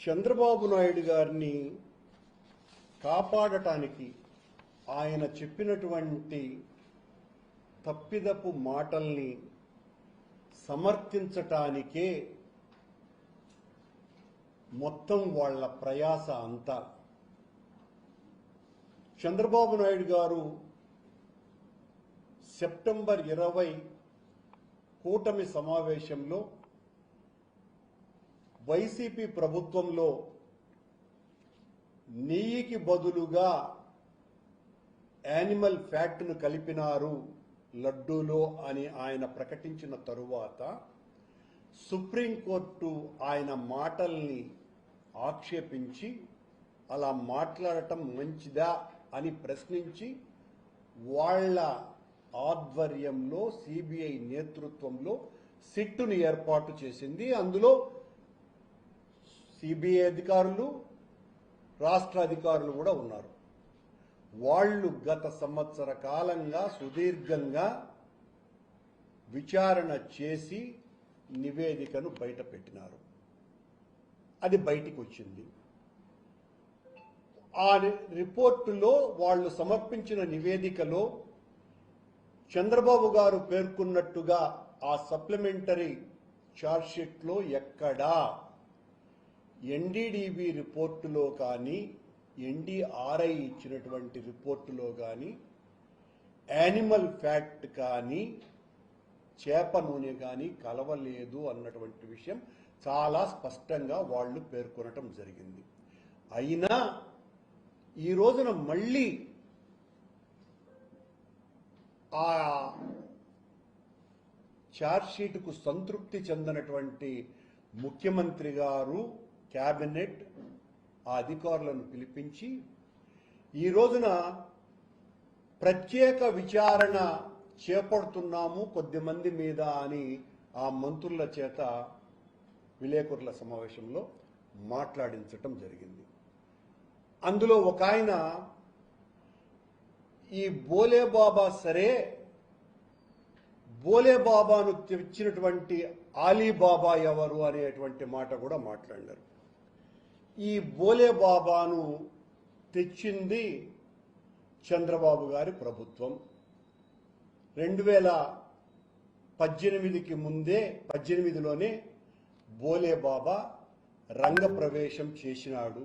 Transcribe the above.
చంద్రబాబు నాయుడు గారిని కాపాడటానికి ఆయన చెప్పినటువంటి తప్పిదపు మాటల్ని సమర్థించటానికే మొత్తం వాళ్ళ ప్రయాస అంతా. చంద్రబాబు నాయుడు గారు సెప్టెంబర్ 20 కూటమి సమావేశంలో వైసీపీ ప్రభుత్వంలో నెయ్యికి బదులుగా యానిమల్ ఫ్యాట్ను కలిపినారు లడ్డూలో అని ఆయన ప్రకటించిన తరువాత సుప్రీంకోర్టు ఆయన మాటల్ని ఆక్షేపించి అలా మాట్లాడటం మంచిదా అని ప్రశ్నించి వాళ్ళ ఆధ్వర్యంలో సిబిఐ నేతృత్వంలో సిట్టును ఏర్పాటు చేసింది. అందులో సిబిఐ అధికారులు, రాష్ట్ర అధికారులు కూడా ఉన్నారు. వాళ్ళు గత సంవత్సర కాలంగా సుదీర్ఘంగా విచారణ చేసి నివేదికను బయటపెట్టినారు. అది బయటికి వచ్చింది. ఆ రిపోర్టులో వాళ్ళు సమర్పించిన నివేదికలో చంద్రబాబు గారు పేర్కొన్నట్టుగా ఆ సప్లిమెంటరీ ఛార్జ్షీట్లో ఎక్కడా ఎన్డీడీబీ రిపోర్టులో కానీ ఎన్డీఆర్ఐ ఇచ్చినటువంటి రిపోర్టులో కానీ యానిమల్ ఫ్యాట్ కానీ చేప నూనె కానీ కలవలేదు అన్నటువంటి విషయం చాలా స్పష్టంగా వాళ్ళు పేర్కొనటం జరిగింది. అయినా ఈ రోజున మళ్ళీ ఆ ఛార్జ్షీట్కు సంతృప్తి చెందినటువంటి ముఖ్యమంత్రి గారు, కేబినెట్ ఆ అధికారులను పిలిపించి ఈ రోజున ప్రత్యేక విచారణ చేపడుతున్నాము కొద్దిమంది మీద అని ఆ మంత్రుల చేత విలేకరుల సమావేశంలో మాట్లాడించటం జరిగింది. అందులో ఒక ఆయన ఈ బోలేబాబా సరే, బోలేబాబాను తెచ్చినటువంటి ఆలీబాబా ఎవరు అనేటువంటి మాట కూడా మాట్లాడారు. ఈ బోలేబాబాను తెచ్చింది చంద్రబాబు గారి ప్రభుత్వం. 2018కి ముందే 18లోనే బోలేబాబా రంగప్రవేశం చేసినాడు.